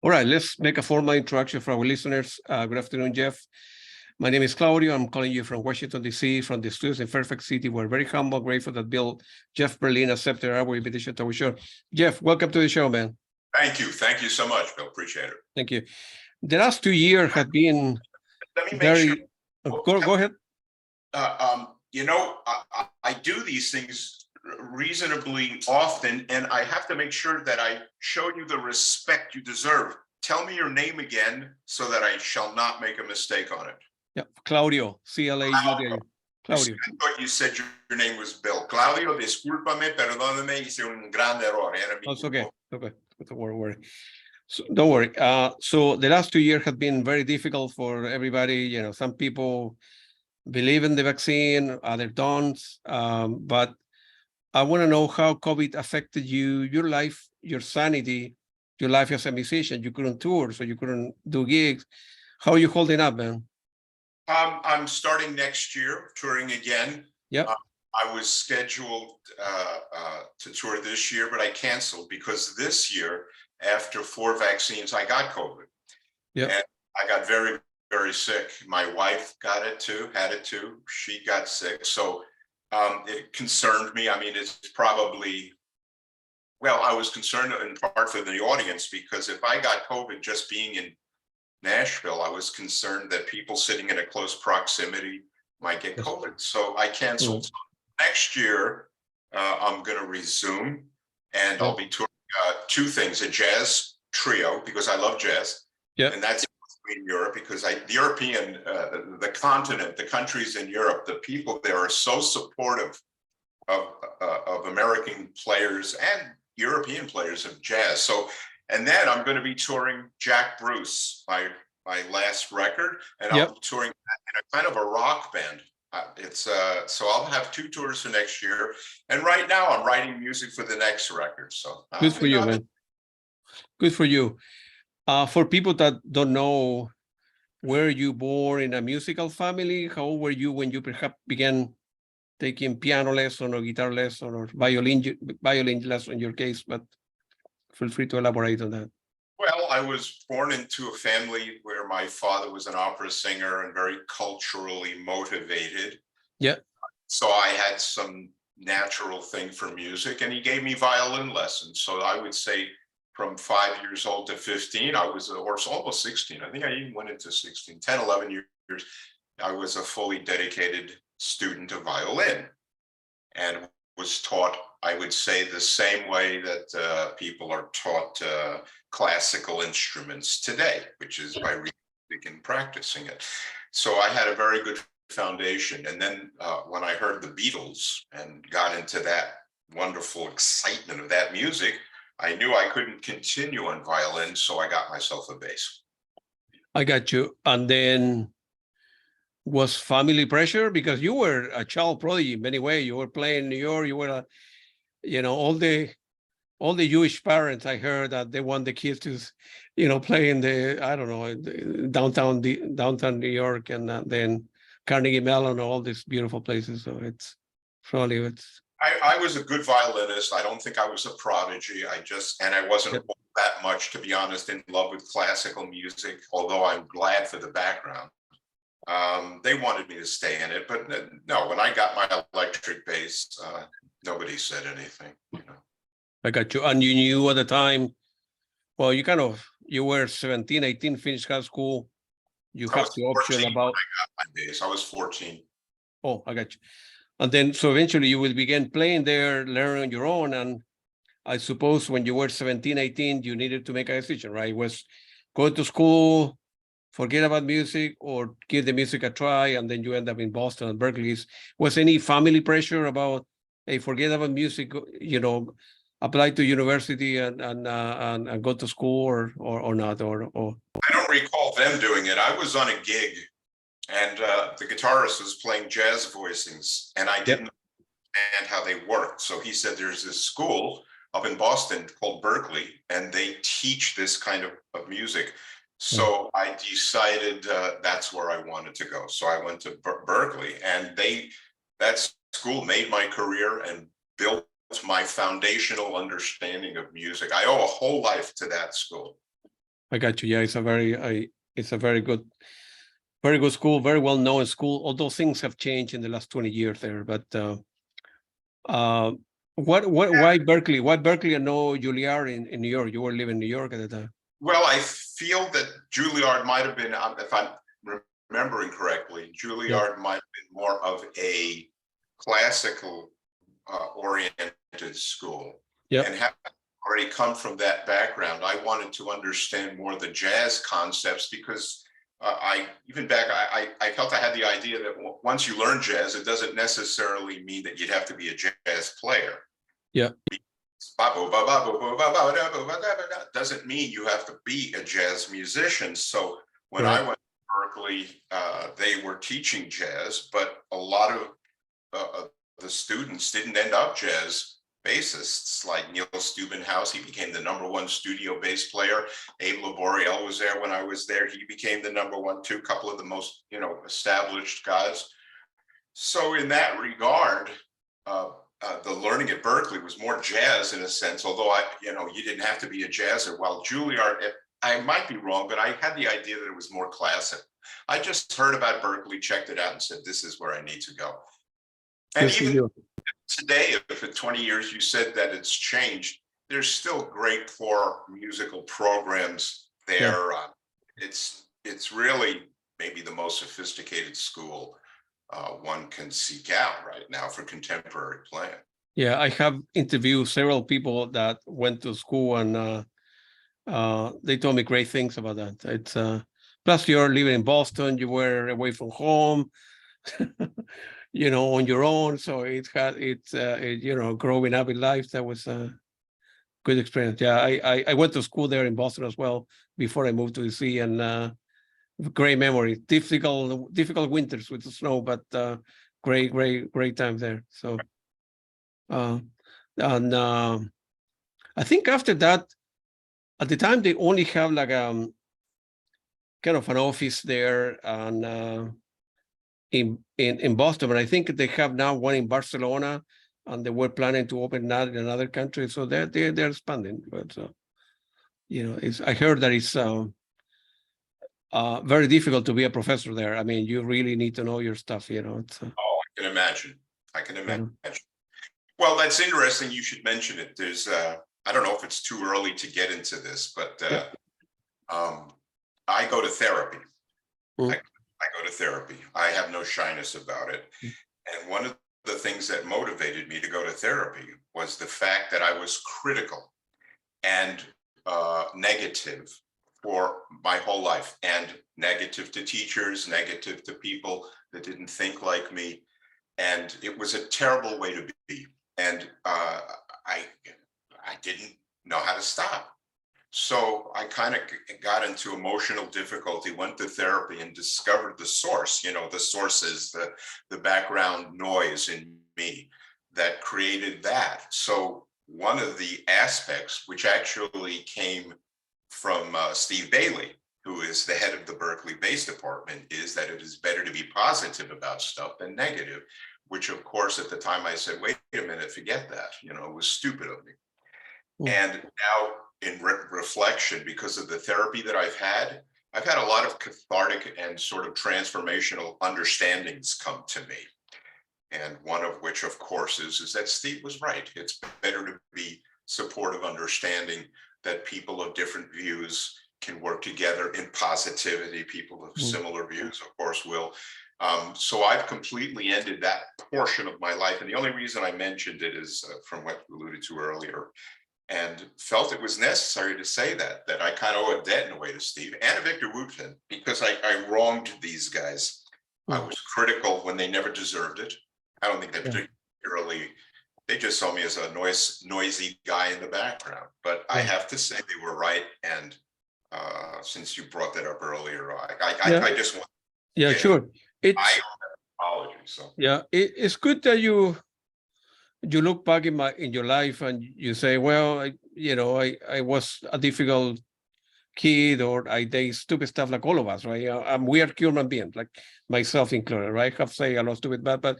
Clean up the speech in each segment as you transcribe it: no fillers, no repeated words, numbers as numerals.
All right, let's make a formal introduction for our listeners. Good afternoon, Jeff. My name is Claudio. I'm calling you from Washington, D.C., from the studios in Fairfax City. We're very humble, grateful that Jeff Berlin accepted our invitation to our show. Jeff, welcome to the show, man. Thank you. Thank you so much, Bill. Appreciate it. Thank you. The last 2 years have been Let me make very... sure. Go ahead. I do these things reasonably often, and I have to make sure that I show you the respect you deserve. Tell me your name again so that I shall not make a mistake on it. Yeah, Claudio, C-L-A-U-D-I. Claudio. I thought you said your name was Bill. Claudio, discúlpame, perdóname, hice un grande error. That's okay. Okay. Don't worry. So, don't worry. So the last 2 years have been very difficult for everybody. You know, some people believe in the vaccine, others don't. But I want to know how COVID affected you, your life, your sanity, your life as a musician. You couldn't tour, so you couldn't do gigs. How are you holding up, man? I'm starting next year, touring again. Yeah. I was scheduled to tour this year, but I canceled because this year, after 4 vaccines, I got COVID. Yeah. And I got very, very sick. My wife got it too, had it too. She got sick. So it concerned me. I mean, it's probably, well, I was concerned in part for the audience because if I got COVID just being in Nashville, I was concerned that people sitting in a close proximity might get COVID. So I canceled. So next year, I'm going to resume, and I'll be touring 2 things: a jazz trio because I love jazz, and that's in Europe because the continent, the countries in Europe, the people there are so supportive of American players and European players of jazz. So. And then I'm going to be touring Jack Bruce, my last record, and I'll be touring in a kind of a rock band. So I'll have 2 tours for next year. And right now I'm writing music for the next record. So good for you, man. Good for you. For people that don't know, were you born in a musical family? How old were you when you perhaps began taking piano lesson or guitar lesson or violin lesson in your case? But feel free to elaborate on that. Well, I was born into a family where my father was an opera singer and very culturally motivated. Yeah. So I had some natural thing for music, and he gave me violin lessons. So I would say from 5 years old to 15, I was, or almost 16. I think I even went into 16, 10, 11 years. I was a fully dedicated student of violin and was taught, I would say, the same way that people are taught classical instruments today, which is by reading and practicing it. So I had a very good foundation. And then when I heard the Beatles and got into that wonderful excitement of that music, I knew I couldn't continue on violin, so I got myself a bass. I got you. And then was family pressure? Because you were a child prodigy in many ways. You were playing in New York. You were, all the Jewish parents, I heard that they want the kids to, play in downtown New York, and then Carnegie Mellon, all these beautiful places. So I was a good violinist. I don't think I was a prodigy. I wasn't that much, to be honest, in love with classical music, although I'm glad for the background. They wanted me to stay in it, but no, when I got my electric bass, nobody said anything. I got you. And you knew at the time, well, you were 17, 18, finished high school. You have the option about... I got my bass. I was 14. Oh, I got you. And then, so eventually you will begin playing there, learning on your own. And I suppose when you were 17, 18, you needed to make a decision, right? It was go to school, forget about music, or give the music a try, and then you end up in Boston and Berklee. Was any family pressure about, hey, forget about music, apply to university and go to school or not? Or I don't recall them doing it. I was on a gig, and the guitarist was playing jazz voicings, and I didn't understand how they worked. So he said there's this school up in Boston called Berklee, and they teach this kind of music. So I decided that's where I wanted to go. So I went to Berklee, and that school made my career and built my foundational understanding of music. I owe a whole life to that school. I got you. Yeah, it's a very good school, very well known school. Although things have changed in the last 20 years there, but why Berklee? Why Berklee and no Juilliard in New York? You were living in New York at the time. Well, I feel that Juilliard might have been, if I'm remembering correctly, Juilliard might have been more of a classical oriented school. Yeah. And having already come from that background, I wanted to understand more the jazz concepts because I felt I had the idea that once you learn jazz, it doesn't necessarily mean that you'd have to be a jazz player. Yeah. Doesn't mean you have to be a jazz musician. So when I went to Berklee, they were teaching jazz, but a lot of the students didn't end up jazz bassists, like Neil Steubenhaus. He became the #1 studio bass player. Abe Laboriel was there when I was there. He became the #1 too. Couple of the most established guys. So in that regard, the learning at Berklee was more jazz in a sense. Although you didn't have to be a jazzer. While Juilliard, I might be wrong, but I had the idea that it was more classic. I just heard about Berklee, checked it out, and said, "This is where I need to go." And even today, if in 20 years you said that it's changed, there's still great core musical programs there. It's really maybe the most sophisticated school one can seek out right now for contemporary playing. Yeah, I have interviewed several people that went to school, and they told me great things about that. It's plus you're living in Boston, you were away from home. On your own. So growing up in life, that was a good experience. Yeah, I went to school there in Boston as well before I moved to DC, and great memory. Difficult winters with the snow, but great time there. So, I think after that, at the time they only have like kind of an office there, and in Boston, but I think they have now one in Barcelona, and they were planning to open that in another country. So they're expanding. But I heard that it's very difficult to be a professor there. I mean, you really need to know your stuff. It's, I can imagine. Well, that's interesting. You should mention it. There's I don't know if it's too early to get into this, but I go to therapy. I go to therapy. I have no shyness about it. And one of the things that motivated me to go to therapy was the fact that I was critical and negative for my whole life, and negative to teachers, negative to people that didn't think like me. And it was a terrible way to be. And I didn't know how to stop. So I kind of got into emotional difficulty, went to therapy, and discovered the source. The source is the background noise in me that created that. So one of the aspects, which actually came from Steve Bailey, who is the head of the Berklee bass department, is that it is better to be positive about stuff than negative, which of course at the time I said, wait a minute, forget that. It was stupid of me. And now, in reflection, because of the therapy that I've had a lot of cathartic and sort of transformational understandings come to me. And one of which, of course, is that Steve was right. It's better to be supportive, understanding that people of different views can work together in positivity. People of similar views, of course, will. So I've completely ended that portion of my life. And the only reason I mentioned it is from what you alluded to earlier, and felt it was necessary to say that I kind of owe a debt in a way to Steve and to Victor Wooten, because I wronged these guys. I was critical when they never deserved it. I don't think they particularly, they just saw me as a noisy guy in the background. But I have to say they were right. And since you brought that up earlier, I just want to sure. I owe that apology. So it's good that you look back in your life and you say, well, I was a difficult kid, or I did stupid stuff like all of us, right? We are human beings, like myself included, right? I have said a lot of stupid bad, but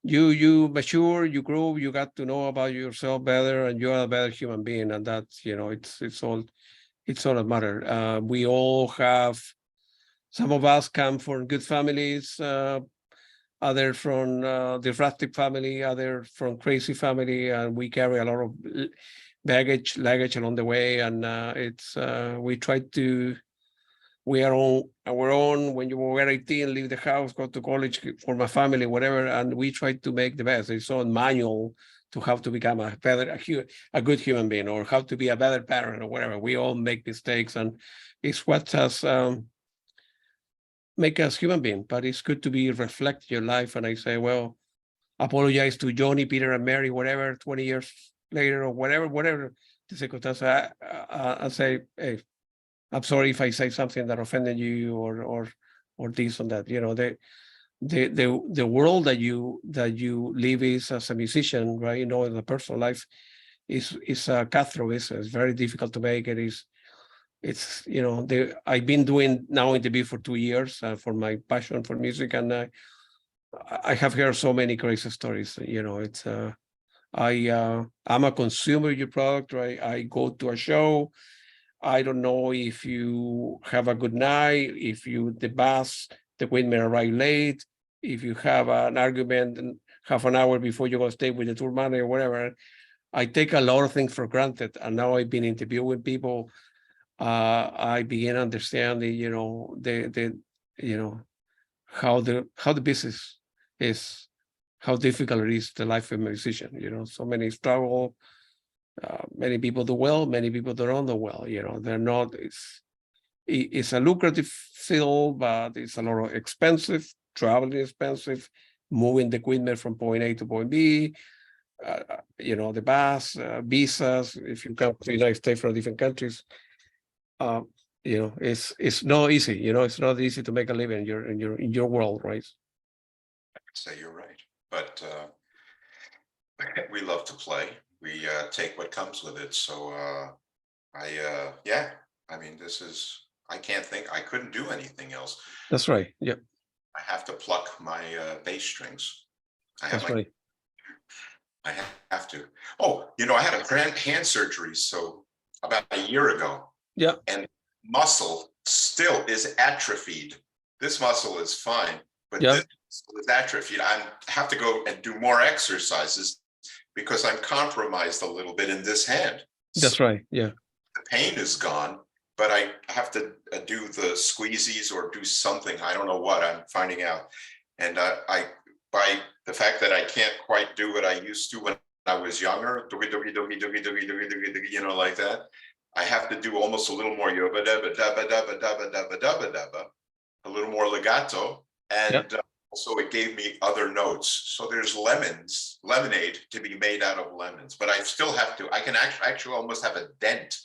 you mature, you grow, you got to know about yourself better, and you are a better human being, and that's it's all It's all that matter. We all have, some of us come from good families, other from disruptive family, other from crazy family, and we carry a lot of luggage along the way. And we try to, we are on our own. When you were 18, leave the house, go to college for my family, whatever, and we try to make the best. It's all manual to how to become a good human being, or how to be a better parent, or whatever. We all make mistakes, and it's what has make us human being. But it's good to be reflect your life. And I say, well, apologize to Johnny, Peter, and Mary, whatever, 20 years later, or whatever the circumstance. I say, hey, I'm sorry if I say something that offended you, or this or that. You know, the world that you live is as a musician, right? You know, in the personal life is a cutthroat. It's very difficult to make it. It's you know, I've been doing now interview for 2 years for my passion for music, and I have heard so many crazy stories. You know, it's I'm a consumer of your product, right? I go to a show. I don't know if you have a good night, if the equipment arrive late, if you have an argument and half an hour before you go stay with the tour manager or whatever. I take a lot of things for granted, and now I've been interviewing people. I begin understanding, you know, you know, how the business is, how difficult it is the life of a musician. You know, so many struggle. Many people do well, many people don't do well. You know, they're not. It's a lucrative field, but it's a lot of expensive. Traveling is expensive. Moving the equipment from point A to point B. You know, the bus, visas. If you come to the United States from different countries. You know, it's not easy. You know, it's not easy to make a living in your world, right? I'd say you're right, but we love to play. We take what comes with it. So yeah, I mean, I can't think, I couldn't do anything else. That's right. Yeah. I have to pluck my bass strings. That's right. I have to. Oh, you know, I had a hand surgery, so about a year ago. Yeah. And muscle still is atrophied. This muscle is fine, but this muscle is atrophied. I have to go and do more exercises because I'm compromised a little bit in this hand. That's right. Yeah. The pain is gone, but I have to do the squeezies or do something. I don't know what I'm finding out. And by the fact that I can't quite do what I used to when I was younger, you know, like that, I have to do almost a little more yobba dabba dabba dabba dabba dabba dabba dabba, a little more legato, and also it gave me other notes. So there's lemonade to be made out of lemons, but I still have to. I can actually almost have a dent.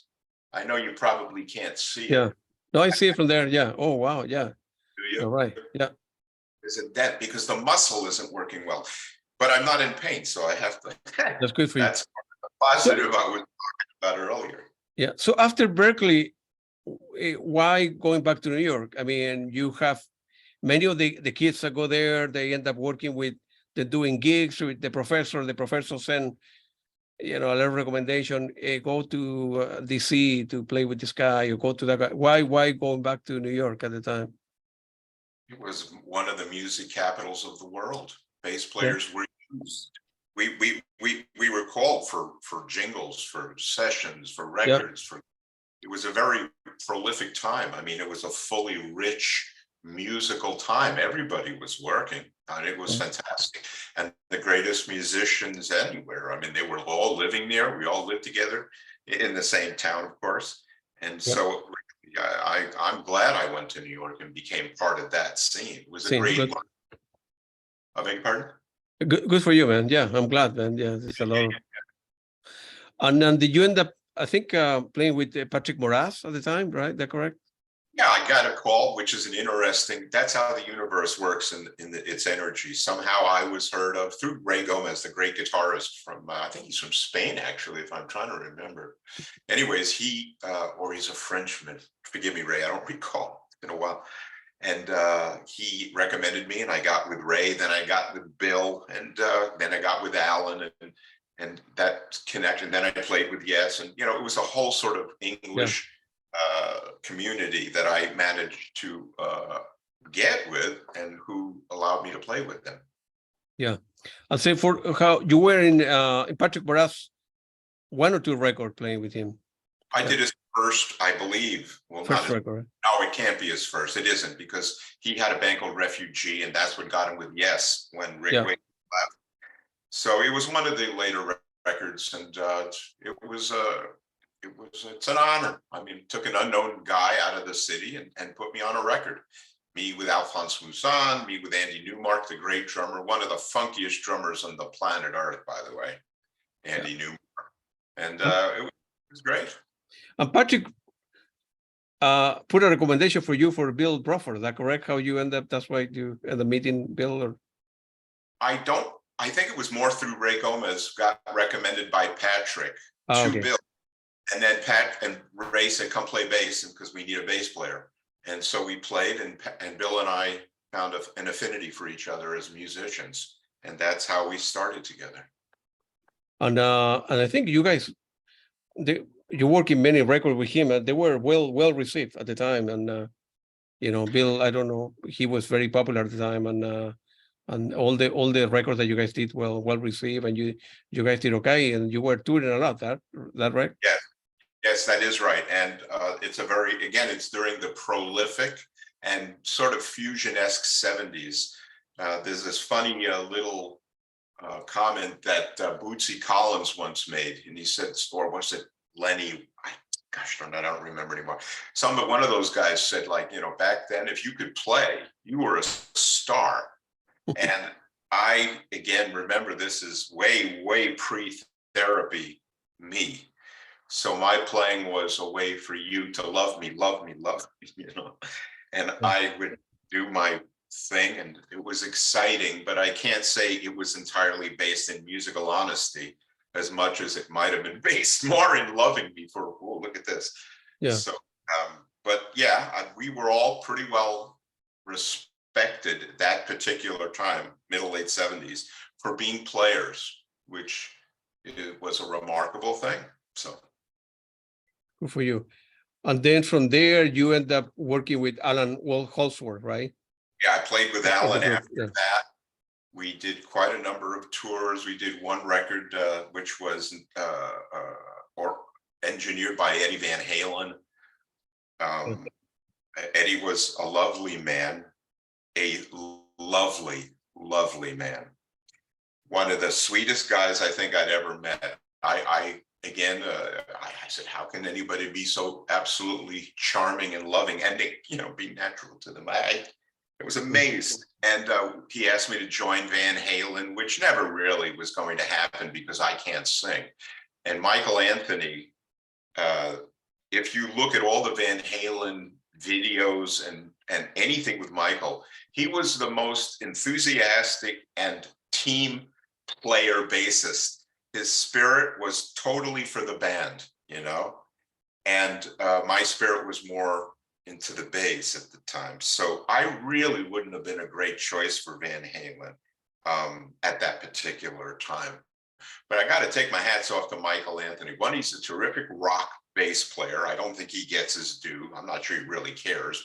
I know you probably can't see it. No, I see it from there. Yeah. Oh wow. Yeah. Do you? All right. Yeah. There's a dent because the muscle isn't working well, but I'm not in pain, so I have to. That's good for you. That's positive I was talking about earlier. Yeah. So after Berklee, why going back to New York? I mean, you have many of the kids that go there, they end up working with, they're doing gigs with the professor. The professor send, you know, a little recommendation, go to DC to play with this guy, or go to that guy. Why going back to New York at the time? It was one of the music capitals of the world. Bass players were used. We were called for jingles, for sessions, for records. It was a very prolific time. I mean, it was a fully rich musical time. Everybody was working, and it was fantastic. And the greatest musicians anywhere. I mean, they were all living there. We all lived together in the same town, of course. And so I'm glad I went to New York and became part of that scene. It was a great one. I beg your pardon? Good for you, man. Yeah, I'm glad, man. Yeah, there's a lot of... And then did you end up, I think, playing with Patrick Moraz at the time, right? Is that correct? Yeah, I got a call, which is an interesting, that's how the universe works in its energy. Somehow I was heard of through Ray Gomez, the great guitarist from, I think he's from Spain, actually, if I'm trying to remember. Anyways, or he's a Frenchman. Forgive me, Ray, I don't recall. It's been a while. And he recommended me, and I got with Ray, then I got with Bill, and then I got with Allan, and that connected. And then I played with Yes, and you know, it was a whole sort of English community that I managed to get with and who allowed me to play with them. Yeah. I'll say for how you were in Patrick Moraz, 1 or 2 record playing with him. I did his first, I believe. Well, First not his, record. no, it can't be his first. It isn't, because he had a band called Refugee, and that's what got him with Yes when Rick Wakeman left. So it was one of the later records, and it's an honor. I mean, took an unknown guy out of the city and put me on a record. Me with Alphonse Mousson, me with Andy Newmark, the great drummer, one of the funkiest drummers on the planet Earth, by the way, Andy Newmark. And it was great. And Patrick put a recommendation for you for Bill Bruford. Is that correct? How you end up? That's why you at the meeting, Bill? Or I think it was more through Ray Gomez, got recommended by Patrick to Bill. And then Pat and Ray said, come play bass because we need a bass player. And so we played, and Bill and I found an affinity for each other as musicians. And that's how we started together. And I think you guys, you work in many records with him, and they were well received at the time. And Bill, I don't know, he was very popular at the time, and all the records that you guys did well received, and you guys did okay, and you were touring a lot. That right? Yes, that is right. And it's it's during the prolific and sort of fusion-esque 70s. There's this funny little comment that Bootsy Collins once made, and he said, or was it Lenny? I don't remember anymore. One of those guys said, like, back then, if you could play, you were a star. And I, again, remember this is way pre-therapy me. So my playing was a way for you to love me. And I would do my thing, and it was exciting, but I can't say it was entirely based in musical honesty as much as it might have been based more in loving me for, oh, look at this. Yeah. So, but yeah, we were all pretty well respected at that particular time, late 70s, for being players, which was a remarkable thing. So. Good for you. And then from there, you end up working with Allan Holdsworth, right? Yeah, I played with Allan after that. We did quite a number of tours. We did one record, which was engineered by Eddie Van Halen. Eddie was a lovely man, a lovely man. One of the sweetest guys I think I'd ever met. I said, how can anybody be so absolutely charming and loving and, be natural to them? I was amazed. And he asked me to join Van Halen, which never really was going to happen because I can't sing. And Michael Anthony, if you look at all the Van Halen videos and anything with Michael, he was the most enthusiastic and team player bassist. His spirit was totally for the band, and my spirit was more into the bass at the time. So I really wouldn't have been a great choice for Van Halen at that particular time. But I got to take my hats off to Michael Anthony. One, he's a terrific rock bass player. I don't think he gets his due. I'm not sure he really cares,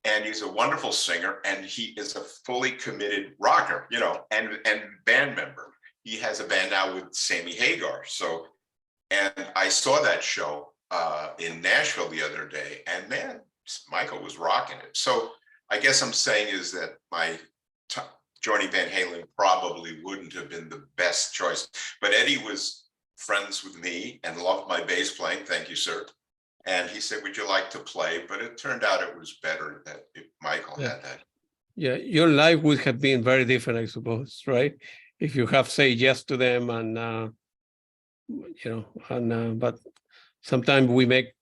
and he's a wonderful singer, and he is a fully committed rocker, and band member. He has a band now with Sammy Hagar. So, and I saw that show in Nashville the other day, and man, Michael was rocking it. So I guess I'm saying is that my joining Van Halen probably wouldn't have been the best choice, but Eddie was friends with me and loved my bass playing. Thank you, sir. And he said, would you like to play? But it turned out it was better that Michael had that. Yeah, your life would have been very different, I suppose, right? If you have said yes to them, and but sometimes we make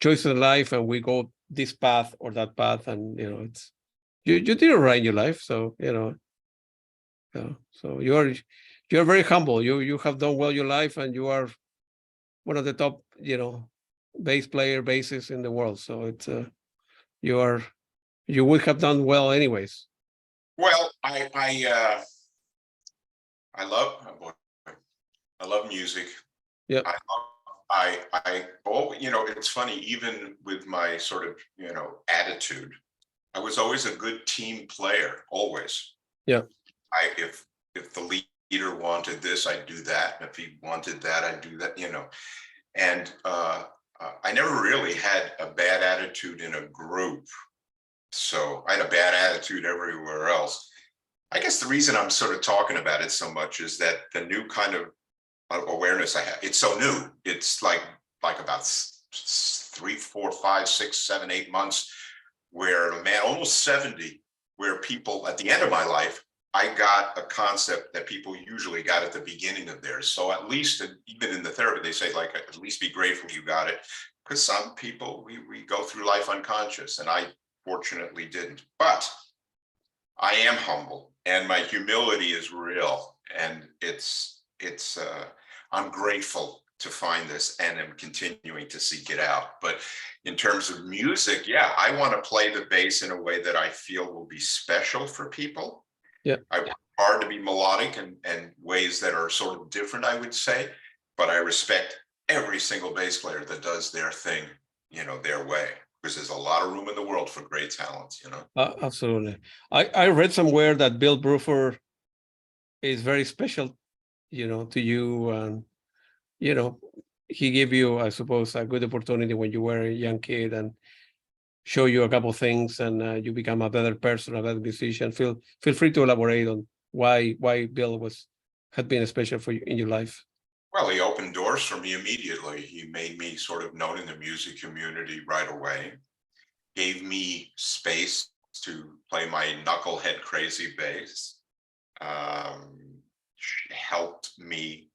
choices in life and we go this path or that path, and it's you did all right in your life, so so you're very humble. You have done well your life, and you are one of the top bassists in the world. So it's you would have done well anyways. Well, I love music. Yeah. I love It's funny, even with my sort of, attitude, I was always a good team player, always. Yeah. If the leader wanted this, I'd do that. If he wanted that, I'd do that, And I never really had a bad attitude in a group. So I had a bad attitude everywhere else. I guess the reason I'm sort of talking about it so much is that the new kind of awareness I have, it's so new. It's like about 3, 4, 5, 6, 7, 8 months, where a man almost 70, where people at the end of my life, I got a concept that people usually got at the beginning of theirs. So at least, even in the therapy, they say, like, at least be grateful you got it. Because some people, we go through life unconscious, and I fortunately didn't. But I am humble, and my humility is real. And I'm grateful to find this, and am continuing to seek it out. But in terms of music, yeah, I want to play the bass in a way that I feel will be special for people. Yeah. I work hard to be melodic and ways that are sort of different, I would say, but I respect every single bass player that does their thing, their way, because there's a lot of room in the world for great talent, Absolutely. I read somewhere that Bill Bruford is very special, to you, and he gave you, I suppose, a good opportunity when you were a young kid, and show you a couple of things, and you become a better person, a better musician. Feel free to elaborate on why Bill had been special for you in your life. Well, he opened doors for me immediately. He made me sort of known in the music community right away. Gave me space to play my knucklehead crazy bass. Helped me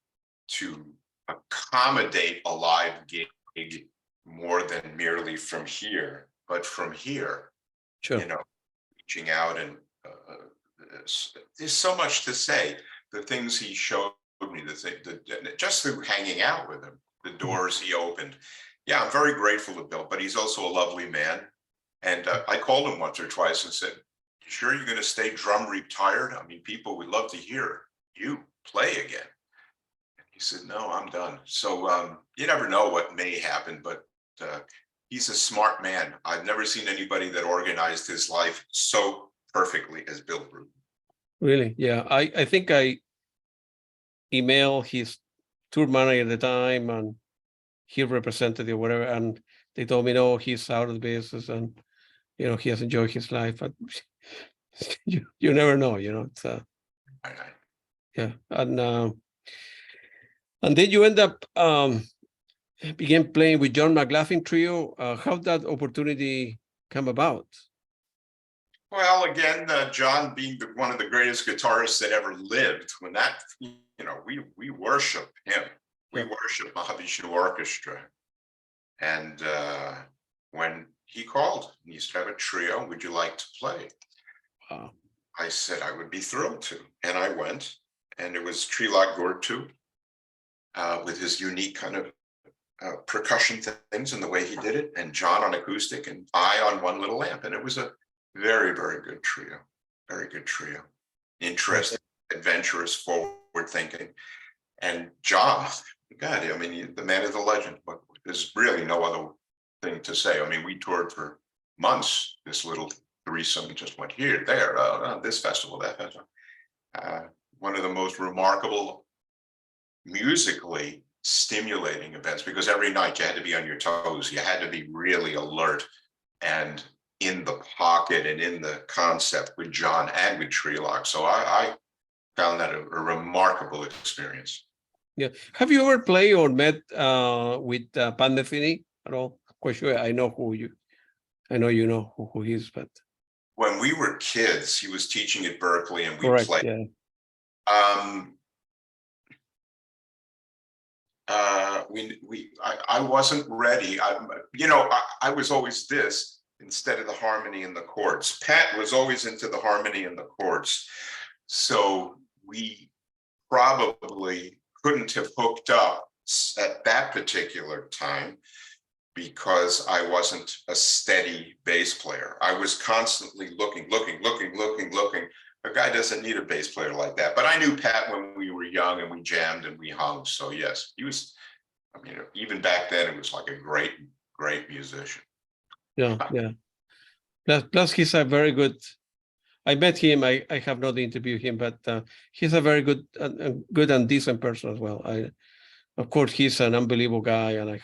to accommodate a live gig more than merely from here, but from here. Sure. Reaching out, and there's so much to say. The things he showed me, just through hanging out with him, the doors he opened. Yeah, I'm very grateful to Bill, but he's also a lovely man. And I called him once or twice and said, "You sure you're going to stay drum retired? I mean, people would love to hear you play again." And he said, "No, I'm done." So you never know what may happen, but he's a smart man. I've never seen anybody that organized his life so perfectly as Bill Bruford. Really? Yeah. I think I emailed his tour manager at the time, and he represented it, whatever, and they told me, no, he's out of the business, and he has enjoyed his life. But you never know, it's yeah. And then you end up began playing with John McLaughlin trio. How that opportunity come about? Well, again, John being one of the greatest guitarists that ever lived, when that, we worship him. We worship Mahavishnu Orchestra. And when he called, he used to have a trio, "Would you like to play?" Wow. I said I would be thrilled to. And I went, and it was Trilak Gurtu with his unique kind of percussion things and the way he did it, and John on acoustic, and I on one little amp. And it was a very, very good trio. Very good trio. Interesting, adventurous, forward thinking. And John, God, I mean, the man is a legend, but there's really no other thing to say. I mean, we toured for months. This little threesome just went here, there, this festival, that festival. One of the most remarkable, musically stimulating events, because every night you had to be on your toes. You had to be really alert and in the pocket and in the concept with John and with Trilak. So I found that a remarkable experience. Yeah. Have you ever played or met with Pandefini at all? Of course, I know you know who he is, but when we were kids, he was teaching at Berklee, and we correct, played. Yeah. I wasn't ready. I was always this instead of the harmony and the chords. Pat was always into the harmony and the chords. So we probably couldn't have hooked up at that particular time because I wasn't a steady bass player. I was constantly looking. A guy doesn't need a bass player like that. But I knew Pat when we were young, and we jammed and we hung. So yes, he was I mean, even back then, it was like a great musician. Yeah, yeah. Plus he's a very good. I met him. I have not interviewed him, but he's a very good, good and decent person as well. Of course, he's an unbelievable guy, and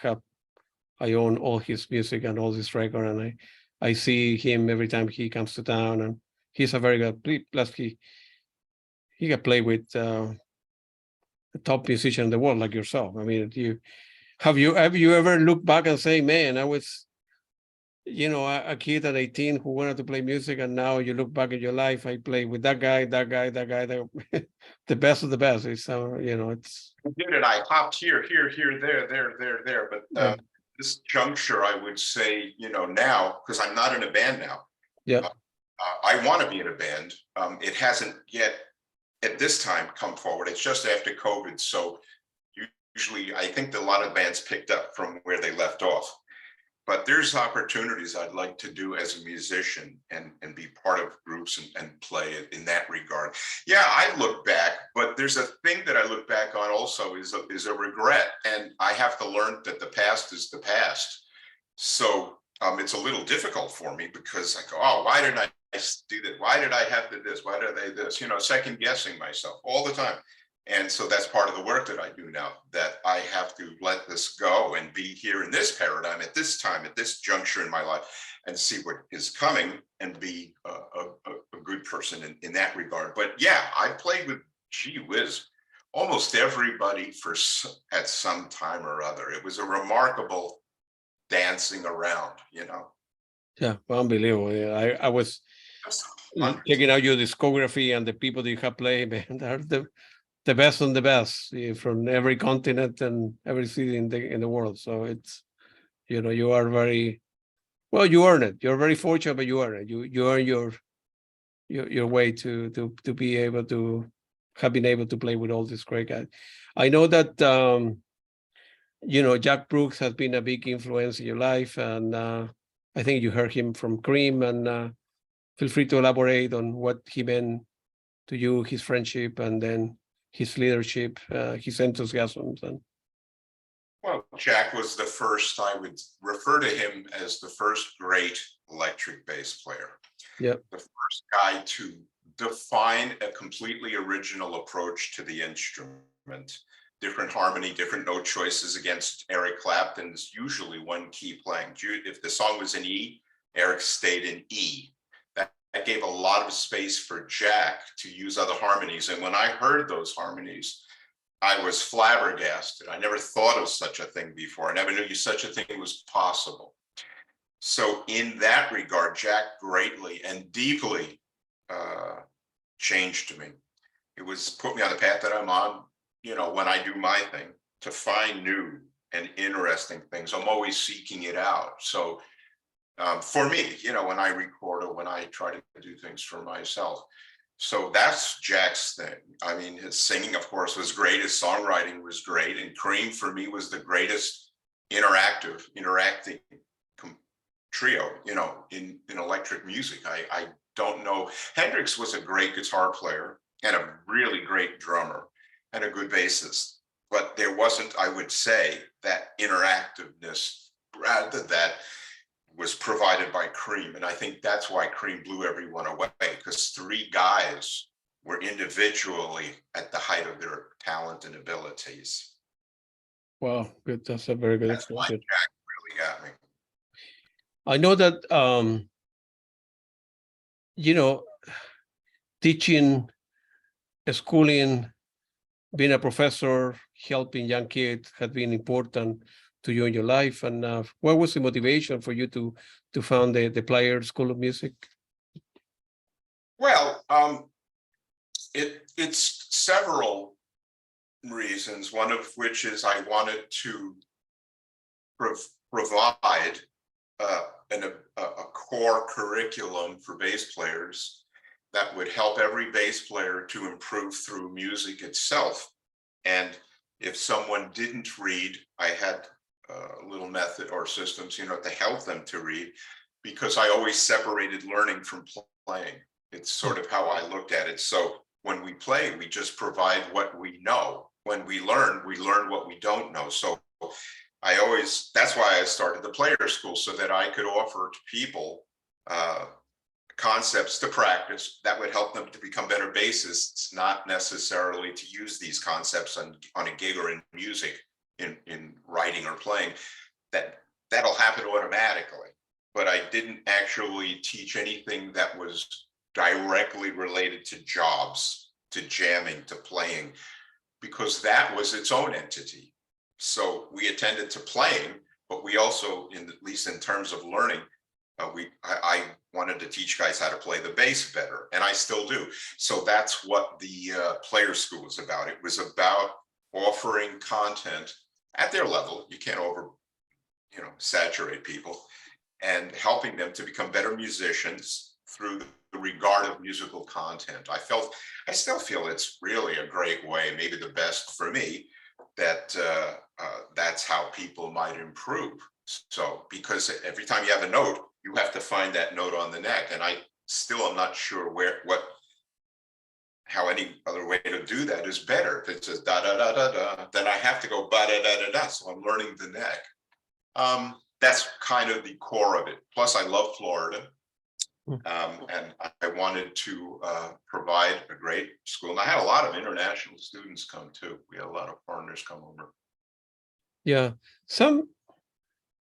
I own all his music and all his record, and I see him every time he comes to town, and he's a very good. Plus he can play with the top musician in the world like yourself. I mean, have you ever looked back and say, man, I was, a kid at 18 who wanted to play music, and now you look back at your life, I play with that guy, the best of the best. It's it's. I did it. I hopped here, there. But this juncture, I would say, now, because I'm not in a band now. Yeah. I want to be in a band. It hasn't yet at this time come forward. It's just after COVID. So usually I think that a lot of bands picked up from where they left off. But there's opportunities I'd like to do as a musician and be part of groups and play in that regard. Yeah, I look back, but there's a thing that I look back on also is a regret. And I have to learn that the past is the past. So it's a little difficult for me because I go, oh, why didn't I do that? Why did I have to this? Why did I this? Second guessing myself all the time. And so that's part of the work that I do now, that I have to let this go and be here in this paradigm at this time, at this juncture in my life, and see what is coming and be a good person in that regard. But yeah, I played with, gee whiz, almost everybody at some time or other. It was a remarkable dancing around, Yeah, unbelievable. Yeah, I was checking out your discography, and the people that you have played, man, are the best and the best from every continent and every city in the world. So it's, you are very well. You earn it. You're very fortunate, but you earn it. You earn your way to be able to have been able to play with all these great guys. I know that Jack Brooks has been a big influence in your life, and I think you heard him from Cream. And feel free to elaborate on what he meant to you, his friendship, and then his leadership, his enthusiasm. Well, Jack was the first, I would refer to him as the first great electric bass player. Yeah. The first guy to define a completely original approach to the instrument. Different harmony, different note choices against Eric Clapton's usually one key playing. If the song was in E, Eric stayed in E. That gave a lot of space for Jack to use other harmonies. And when I heard those harmonies, I was flabbergasted. I never thought of such a thing before. I never knew such a thing was possible. So in that regard, Jack greatly and deeply changed me. It was put me on the path that I'm on, when I do my thing, to find new and interesting things. I'm always seeking it out. So for me, when I record or when I try to do things for myself. So that's Jack's thing. I mean, his singing, of course, was great. His songwriting was great. And Cream, for me, was the greatest interacting trio, in electric music. I don't know. Hendrix was a great guitar player and a really great drummer and a good bassist. But there wasn't, I would say, that interactiveness, rather that was provided by Cream. And I think that's why Cream blew everyone away, because three guys were individually at the height of their talent and abilities. Wow, good. That's a very good explanation. Jack really got me. I know that, teaching, schooling, being a professor, helping young kids had been important to you in your life. And what was the motivation for you to found the Players School of Music? Well, it's several reasons, one of which is I wanted to provide a core curriculum for bass players that would help every bass player to improve through music itself. And if someone didn't read, I had a little method or systems, to help them to read, because I always separated learning from playing. It's sort of how I looked at it. So when we play, we just provide what we know. When we learn what we don't know. So that's why I started the player school, so that I could offer to people concepts to practice that would help them to become better bassists, not necessarily to use these concepts on a gig or in music, in writing or playing. That'll happen automatically. But I didn't actually teach anything that was directly related to jobs, to jamming, to playing, because that was its own entity. So we attended to playing, but we also, at least in terms of learning, I wanted to teach guys how to play the bass better, and I still do. So that's what the player school was about. It was about offering content at their level. You can't saturate people, and helping them to become better musicians through the regard of musical content. I still feel it's really a great way, maybe the best for me, that that's how people might improve. So, because every time you have a note, you have to find that note on the neck, and I still am not sure how any other way to do that is better. If it says da da da da da, then I have to go ba da da da da. So I'm learning the neck. That's kind of the core of it. Plus, I love Florida, and I wanted to provide a great school. And I had a lot of international students come too. We had a lot of foreigners come over. Yeah, some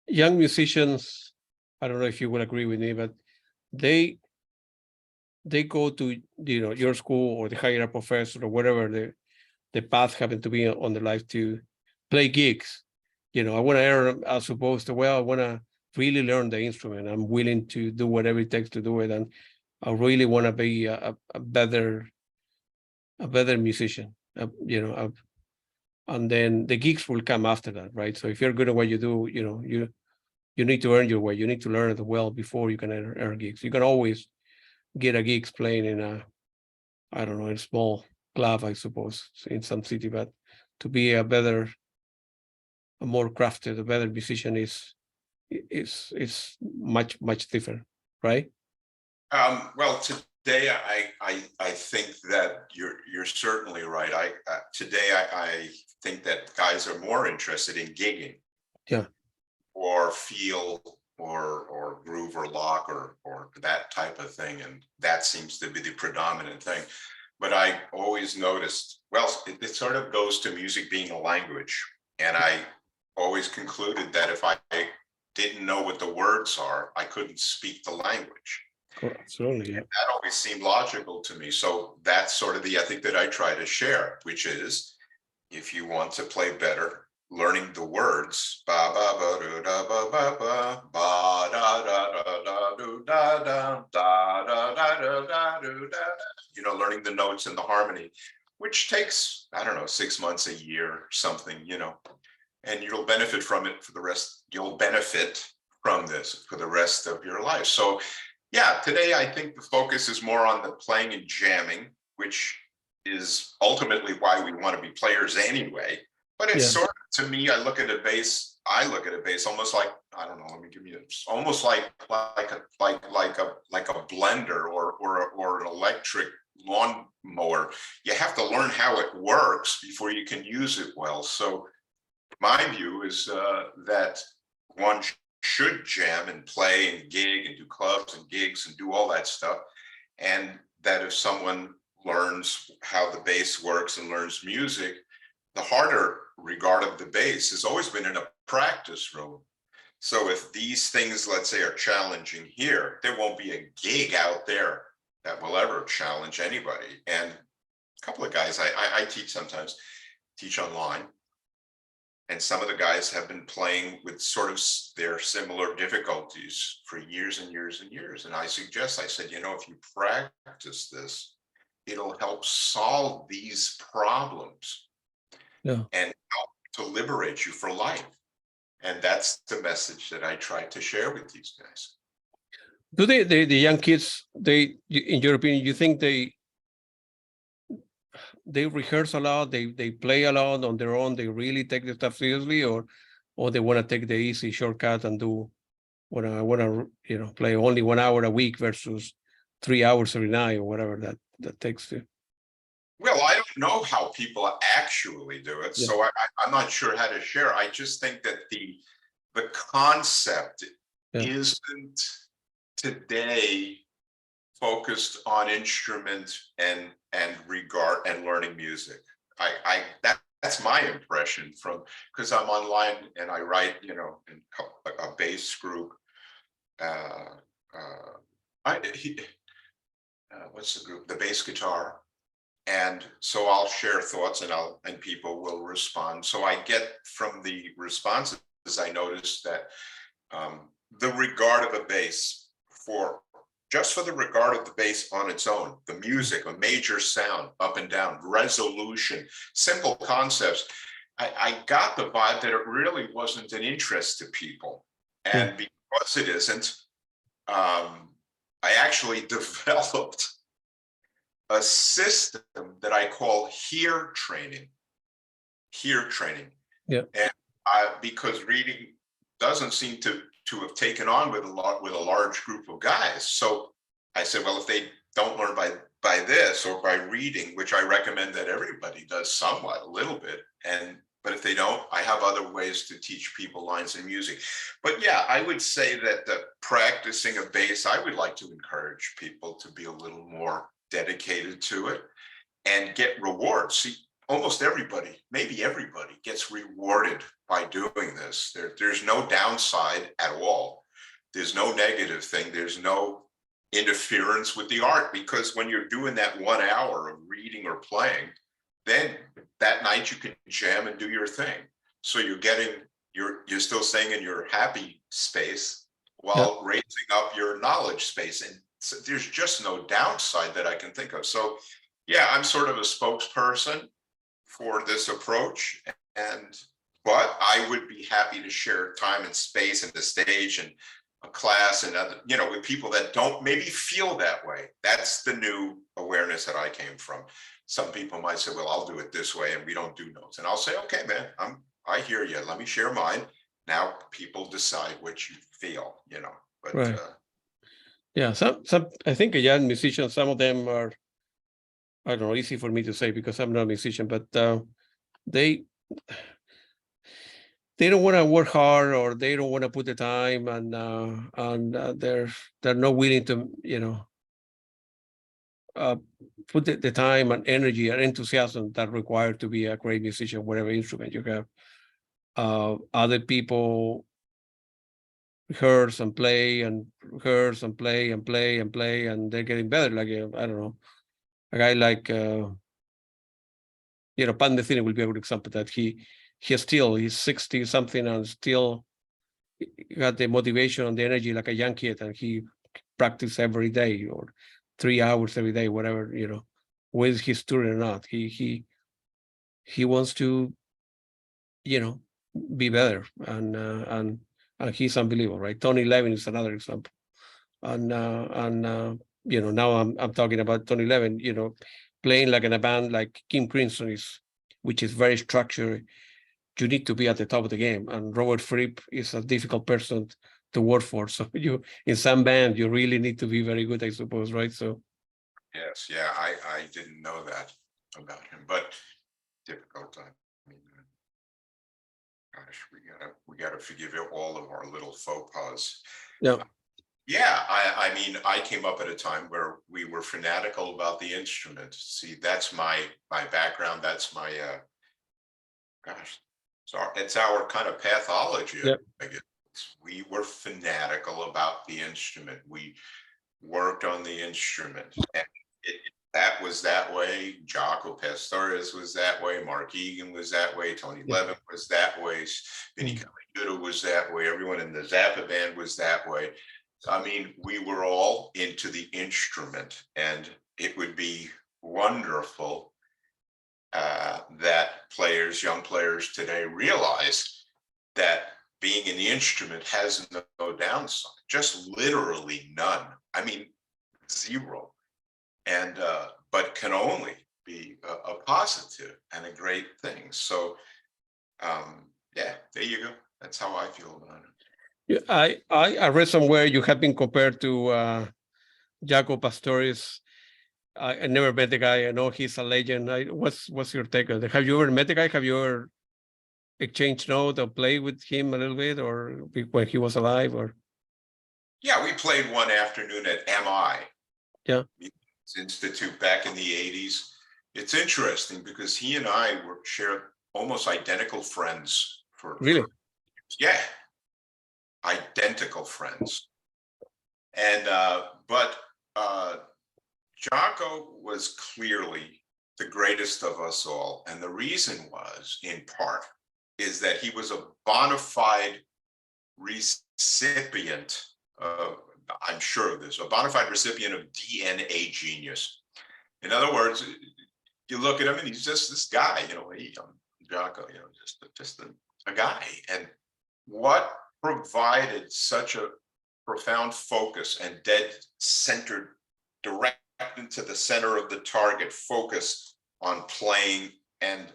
young musicians, I don't know if you will agree with me, but they go to your school or the higher professor or whatever the path happened to be on their life to play gigs. I want to earn as opposed to, I want to really learn the instrument. I'm willing to do whatever it takes to do it, and I really want to be a better musician. And then the gigs will come after that, right? So if you're good at what you do, you need to earn your way. You need to learn it well before you can earn gigs. You can always get a gigs playing in a small club, I suppose, in some city, but to be a more crafted, a better musician is much different, right? Well, today I think that you're certainly right. Today I think that guys are more interested in gigging, or feel or groove or lock or that type of thing, and that seems to be the predominant thing. But I always noticed, it sort of goes to music being a language, and I always concluded that if I didn't know what the words are, I couldn't speak the language. Absolutely, yeah. That always seemed logical to me. So that's sort of the ethic that I try to share, which is, if you want to play better, learning the words, ba ba ba do da ba ba ba ba da da da da do da da da da da da do da. Learning the notes and the harmony, which takes 6 months, a year, something, and you'll benefit from it for the rest. You'll benefit from this for the rest of your life. So, yeah, today I think the focus is more on the playing and jamming, which is ultimately why we want to be players anyway. But it's sort of, to me, I look at a bass almost like, almost like a blender or an electric lawnmower. You have to learn how it works before you can use it well. So my view is that one should jam and play and gig and do clubs and gigs and do all that stuff. And that if someone learns how the bass works and learns music, the harder regard of the bass has always been in a practice room. So if these things, let's say, are challenging here, there won't be a gig out there that will ever challenge anybody. And a couple of guys I teach sometimes, teach online. And some of the guys have been playing with sort of their similar difficulties for years and years and years. And I said, if you practice this, it'll help solve these problems and help to liberate you for life. And that's the message that I try to share with these guys. Do the young kids, in your opinion, you think they rehearse a lot, they play a lot on their own, they really take the stuff seriously, or they want to take the easy shortcut and do play only 1 hour a week versus 3 hours every night or whatever that takes to? Well, I don't know how people actually do it, Yeah. so I'm not sure how to share. I just think that the concept isn't today focused on instrument and regard and learning music. That's my impression from, because I'm online and I write, in a bass group. What's the group? The bass guitar. And so I'll share thoughts and people will respond. So I get from the responses, I noticed that the regard of a bass just for the regard of the bass on its own, the music, a major sound, up and down, resolution, simple concepts. I got the vibe that it really wasn't an interest to people. And because it isn't, I actually developed a system that I call hear training. Yeah. And because reading doesn't seem to have taken on with a large group of guys. So I said, well, if they don't learn by this or by reading, which I recommend that everybody does somewhat, a little bit, but if they don't, I have other ways to teach people lines in music. But yeah, I would say that the practicing a bass, I would like to encourage people to be a little more dedicated to it and get rewards. See, almost everybody, maybe everybody, gets rewarded by doing this. There's no downside at all. There's no negative thing. There's no interference with the art, because when you're doing that 1 hour of reading or playing, then that night you can jam and do your thing. So you're still staying in your happy space while raising up your knowledge space. And so there's just no downside that I can think of. So yeah, I'm sort of a spokesperson for this approach, but I would be happy to share time and space and the stage and a class and other, with people that don't maybe feel that way. That's the new awareness that I came from. Some people might say, well, I'll do it this way and we don't do notes. And I'll say, okay, man, I hear you. Let me share mine. Now people decide what you feel, but right. Yeah, some I think young musicians, some of them are, I don't know, easy for me to say because I'm not a musician, but they don't want to work hard, or they don't want to put the time, and they're not willing to, put the time and energy and enthusiasm that required to be a great musician, whatever instrument you have. Other people rehearse and play and rehearse and play and play and play, and they're getting better. Like, I don't know, a guy like, Pat Metheny will be a good example that he's 60 something and still got the motivation and the energy like a young kid, and he practices every day or 3 hours every day, whatever, whether he's touring or not. He wants to, be better, and he's unbelievable, right? Tony Levin is another example, and now I'm talking about Tony Levin, playing like in a band like King Crimson which is very structured. You need to be at the top of the game, and Robert Fripp is a difficult person to work for. So in some band, you really need to be very good, I suppose, right? So yes, yeah, I didn't know that about him, but difficult. I mean, gosh, we gotta forgive all of our little faux pas. yeah. Yeah, I mean, I came up at a time where we were fanatical about the instrument. See, that's my background. That's my gosh, it's our kind of pathology. Yep. I guess we were fanatical about the instrument. We worked on the instrument, and that was that way. Jaco Pastorius was that way. Mark Egan was that way. Tony Levin was that way. Vinny Colaiuta was that way. Everyone in the Zappa band was that way. I mean, we were all into the instrument, and it would be wonderful that young players today realize that being in the instrument has no downside, just literally none. I mean, zero. And but can only be a positive and a great thing. So yeah, there you go. That's how I feel about it. Yeah, I read somewhere you have been compared to Jaco Pastorius. I never met the guy. I know he's a legend. What's your take on it? Have you ever met the guy? Have you ever exchanged note or played with him a little bit, or when he was alive? Or Yeah, we played one afternoon at MI. Yeah. Institute back in the 80s. It's interesting because he and I shared almost identical friends really? Yeah, identical friends. And but Jaco was clearly the greatest of us all. And the reason was, in part, is that he was a bona fide recipient of, I'm sure of this, a bona fide recipient of DNA genius. In other words, you look at him and he's just this guy, Jaco, just a guy. And what provided such a profound focus and dead centered, direct into the center of the target focus on playing and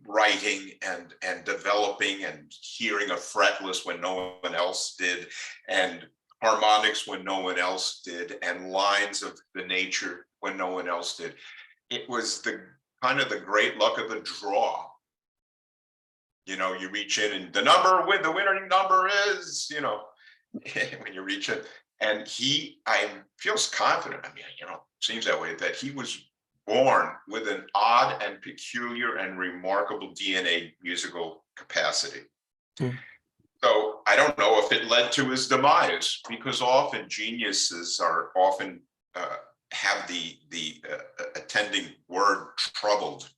writing and developing and hearing a fretless when no one else did, and harmonics when no one else did, and lines of the nature when no one else did. It was the kind of the great luck of the draw. You reach in and the winning number is, when you reach it. And I feels confident. I mean, seems that way, that he was born with an odd and peculiar and remarkable DNA musical capacity. Mm. So I don't know if it led to his demise, because often geniuses are often have the attending word troubled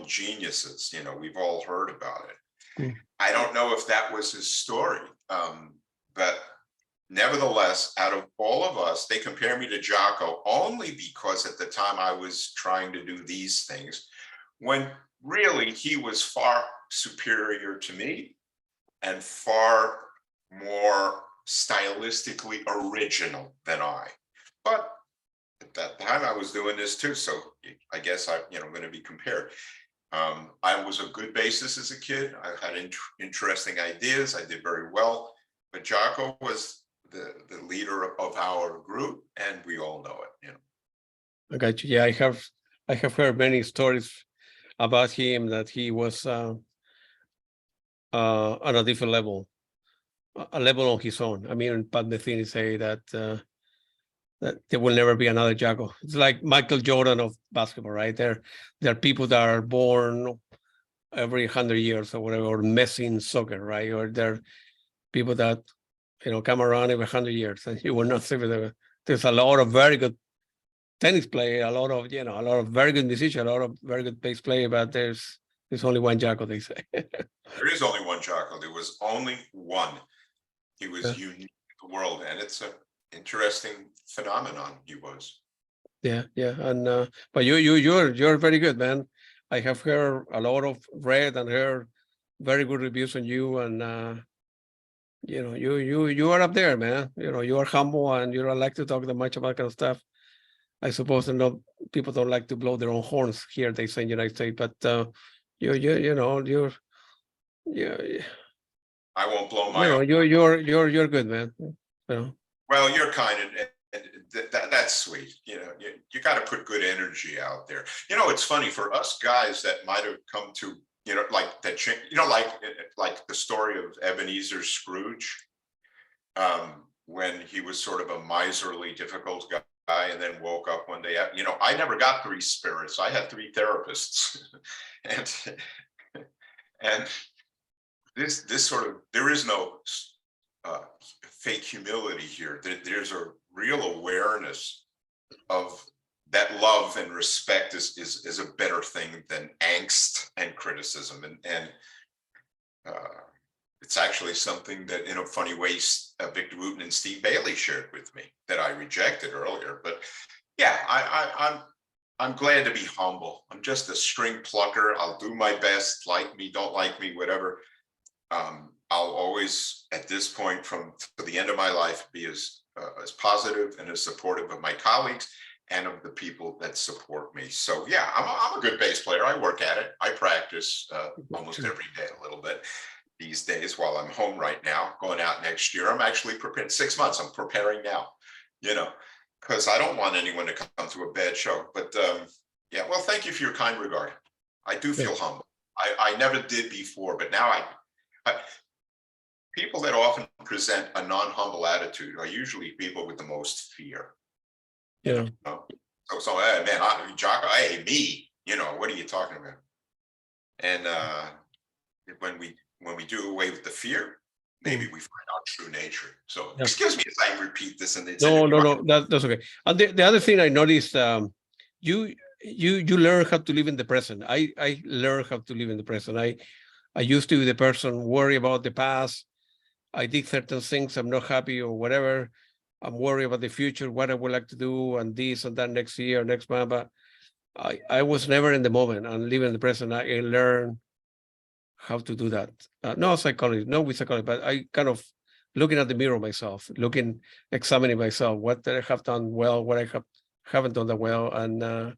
geniuses. We've all heard about it. Mm. I don't know if that was his story, but nevertheless, out of all of us, they compare me to Jaco only because at the time I was trying to do these things, when really he was far superior to me and far more stylistically original than I. But at that time I was doing this too, so I guess I'm going to be compared. I was a good bassist as a kid. I had interesting ideas. I did very well, but Jaco was the leader of our group, and we all know it. I got you. Yeah, I have heard many stories about him, that he was on a different level, a level on his own. I mean, Pat Metheny say that there will never be another Jaco. It's like Michael Jordan of basketball, right? There are people that are born every 100 years or whatever, or Messi in soccer, right? Or there are people that come around every 100 years, and you will not see them. There's a lot of very good tennis player, a lot of very good musicians, a lot of very good bass player, but there's only one Jaco, they say. There is only one Jaco. There was only one. He was unique in the world, and it's an interesting phenomenon. He was. Yeah, and but you're very good, man. I have heard a lot of read and heard very good reviews on you, and you are up there, man. You are humble, and you don't like to talk that much about kind of stuff. I suppose people don't like to blow their own horns here, they say in the United States, but you're I won't blow my own. You're good, man. Well, you're kind, and that's sweet. You got to put good energy out there. It's funny for us guys that might have come to, like that, like the story of Ebenezer Scrooge, when he was sort of a miserly, difficult guy, and then woke up one day. I never got 3 spirits. I had 3 therapists, and this sort of, there is no fake humility here. There's a real awareness of that love and respect is a better thing than angst and criticism, and it's actually something that, in a funny way, Victor Wooten and Steve Bailey shared with me that I rejected earlier. But yeah, I'm glad to be humble. I'm just a string plucker. I'll do my best. Like me, don't like me, whatever. I'll always, at this point, to the end of my life, be as positive and as supportive of my colleagues and of the people that support me. So yeah, I'm a good bass player. I work at it. I practice almost every day a little bit these days while I'm home right now. Going out next year, I'm actually preparing. 6 months, I'm preparing now, because I don't want anyone to come to a bad show. But yeah, well, thank you for your kind regard. I do feel humble. I never did before, but now I people that often present a non-humble attitude are usually people with the most fear. Yeah. You know? So hey, man, Jaco, hey, me, what are you talking about? And when we do away with the fear, maybe we find our true nature. So excuse me as I repeat this, and no, that's okay. And the other thing I noticed, you learn how to live in the present. I learned how to live in the present. I used to be the person worry about the past. I did certain things, I'm not happy or whatever. I'm worried about the future, what I would like to do, and this and that next year, next month. But I was never in the moment and living in the present. I learned how to do that. No psychology, no with psychology, but I kind of looking at the mirror myself, examining myself, what did I have done well, what I haven't done that well, and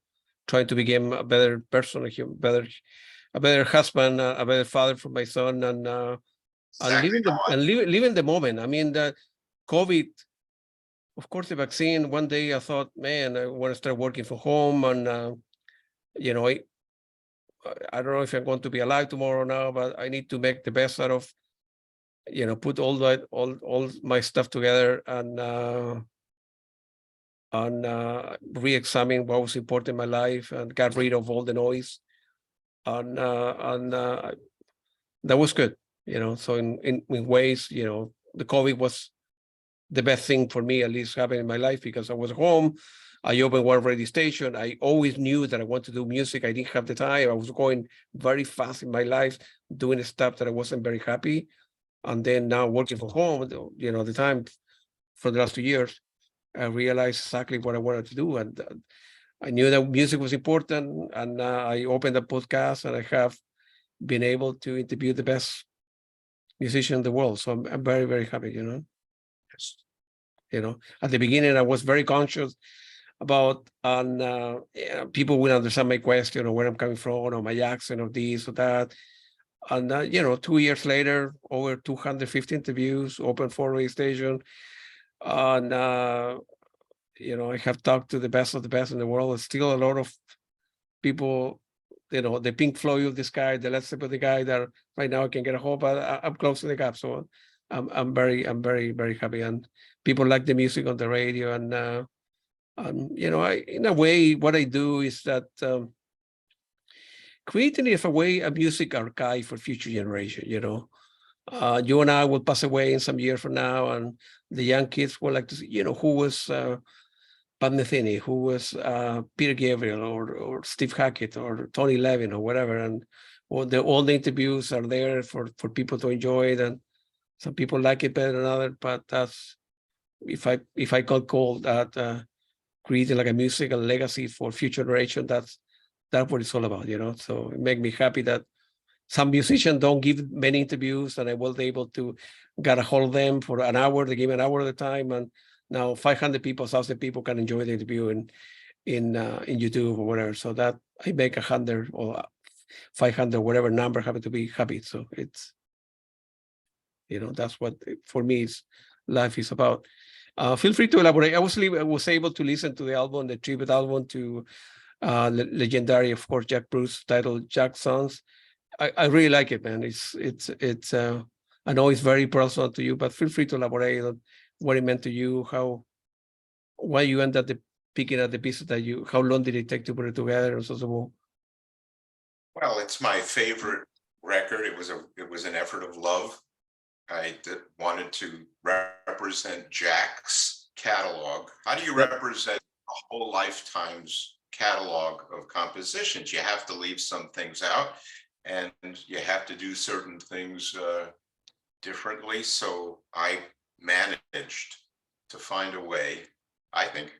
trying to become a better person, a better husband, a better father for my son, and living the moment. I mean, the COVID, of course, the vaccine. One day I thought, man, I want to start working from home, and I don't know if I'm going to be alive tomorrow now, but I need to make the best out of, put all my stuff together and re-examine what was important in my life and got rid of all the noise, and that was good. So in ways, the COVID was the best thing for me, at least happened in my life, because I was home. I opened one radio station. I always knew that I wanted to do music. I didn't have the time. I was going very fast in my life, doing stuff that I wasn't very happy. And then now working from home, the time for the last 2 years, I realized exactly what I wanted to do. And I knew that music was important. And I opened a podcast, and I have been able to interview the best musician in the world. So I'm very, very happy, Yes. At the beginning, I was very conscious about, and people will understand my question or where I'm coming from or my accent or this or that. And, 2 years later, over 250 interviews, open for registration. And, I have talked to the best of the best in the world. There's still a lot of people, the Pink Floyd of this guy, the Led Zeppelin guy that right now I can get a hold, but I'm close to the gap. So I'm very, very happy. And people like the music on the radio. And, in a way, what I do is that creating a music archive for future generation. You and I will pass away in some years from now, and the young kids will like to see, who was Pat Metheny, who was Peter Gabriel, or Steve Hackett, or Tony Levin, or whatever. And all the interviews are there for people to enjoy it, and some people like it better than others. But that's if I could call that creating like a musical legacy for future generation. That's what it's all about, So it makes me happy that some musicians don't give many interviews, and I was able to get a hold of them for an hour. They give an hour at a time, and now 500 people, 1,000 people can enjoy the interview in YouTube or whatever. So that I make 100 or 500, whatever number happen to be happy. So it's, that's what for me life is about. Feel free to elaborate. I was able to listen to the album, the tribute album to legendary, of course, Jack Bruce, titled Jack Songs. I really like it, man. It's I know it's very personal to you, but feel free to elaborate on what it meant to you, why you ended up picking up the pieces how long did it take to put it together, and so on. Well, it's my favorite record. It was an effort of love. I wanted to represent Jack's catalog. How do you represent a whole lifetime's catalog of compositions? You have to leave some things out, and you have to do certain things differently. So I managed to find a way, I think,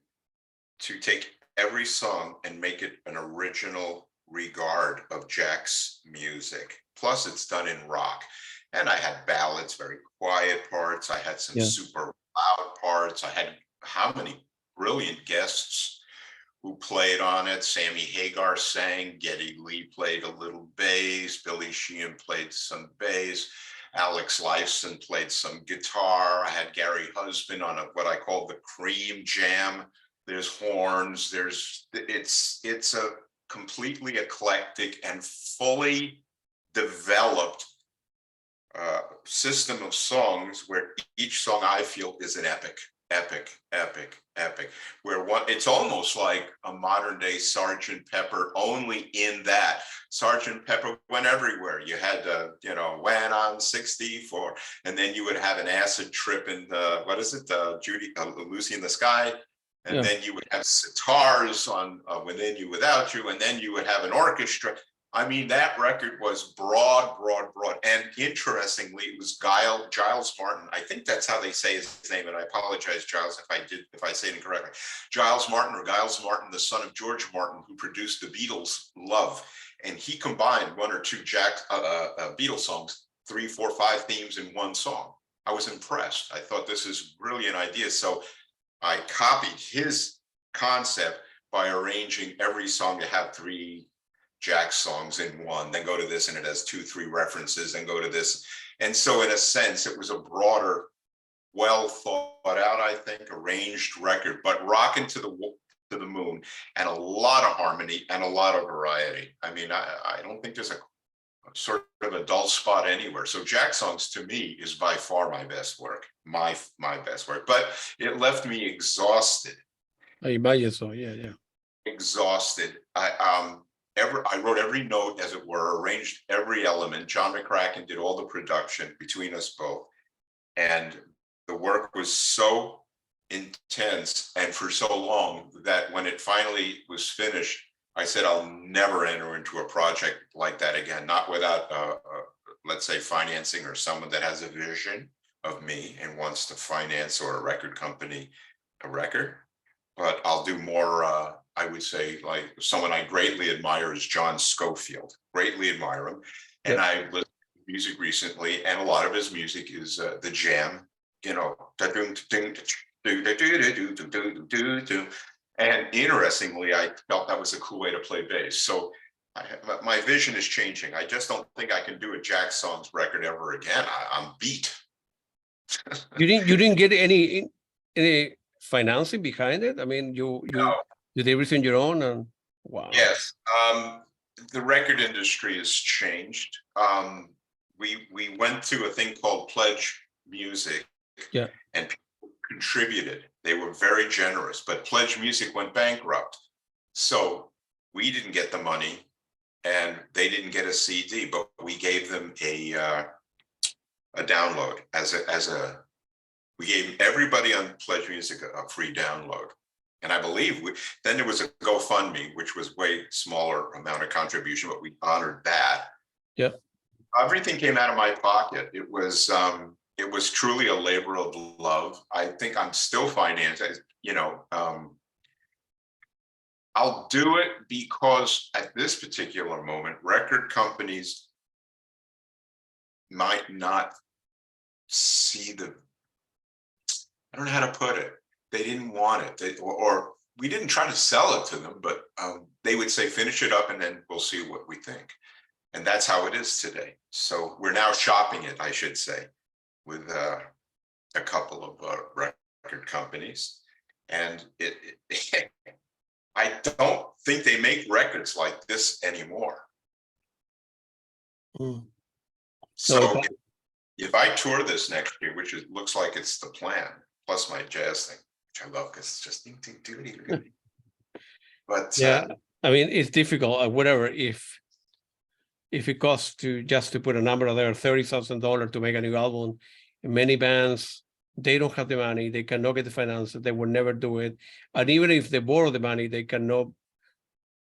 to take every song and make it an original regard of Jack's music. Plus, it's done in rock. And I had ballads, very quiet parts. I had some super loud parts. I had how many brilliant guests who played on it. Sammy Hagar sang, Geddy Lee played a little bass, Billy Sheehan played some bass, Alex Lifeson played some guitar. I had Gary Husband on what I call the Cream Jam there's horns, it's a completely eclectic and fully developed system of songs where each song I feel is an epic, where it's almost like a modern day Sergeant Pepper, only in that Sergeant Pepper went everywhere. You had when I'm 64, and then you would have an acid trip in the, what is it, Lucy in the Sky, and then you would have sitars on Within You Without You, and then you would have an orchestra. I mean, that record was broad. And interestingly, it was Giles Martin. I think that's how they say his name. And I apologize, Giles, if I say it incorrectly. Giles Martin, the son of George Martin, who produced the Beatles' Love. And he combined one or two Beatles songs, 3, 4, 5 themes in one song. I was impressed. I thought this is a brilliant idea. So I copied his concept by arranging every song to have 3 Jack songs in one, then go to this and it has 2, 3 references, and go to this. And so in a sense, it was a broader, well thought out, I think, arranged record, but rocking to the moon, and a lot of harmony and a lot of variety. I mean, I don't think there's a sort of a dull spot anywhere. So Jack songs to me is by far my best work, my best work, but it left me exhausted. I imagine so. Yeah. Exhausted. I wrote every note, as it were, arranged every element. John McLaughlin did all the production between us both. And the work was so intense and for so long that when it finally was finished, I said, I'll never enter into a project like that again, not without, let's say, financing or someone that has a vision of me and wants to finance, or a record company, a record. But I'll do more, I would say, like someone I greatly admire is John Scofield. Greatly admire him. And I listened to music recently, and a lot of his music is the jam, and interestingly, I felt that was a cool way to play bass. So my vision is changing. I just don't think I can do a Jack Songs record ever again. I'm beat. You didn't get any financing behind it? I mean, you did everything your own, and wow. Yes, the record industry has changed. We went to a thing called Pledge Music, and people contributed. They were very generous, but Pledge Music went bankrupt, so we didn't get the money, and they didn't get a CD. But we gave them a download we gave everybody on Pledge Music a free download. And I believe then there was a GoFundMe, which was way smaller amount of contribution, but we honored that. Yeah. Everything came out of my pocket. It was truly a labor of love. I think I'm still financed, I'll do it because at this particular moment, record companies might not see I don't know how to put it. They didn't want it, or we didn't try to sell it to them, but they would say, finish it up and then we'll see what we think. And that's how it is today. So we're now shopping it, I should say, with a couple of record companies. And I don't think they make records like this anymore. So if I tour this next year, which looks like it's the plan, plus my jazz thing, which I love because it's just ding, ding, ding, ding. But I mean, it's difficult. Whatever, if it costs to put a number there, $30,000 to make a new album, many bands, they don't have the money, they cannot get the finances, they will never do it. And even if they borrow the money, they cannot,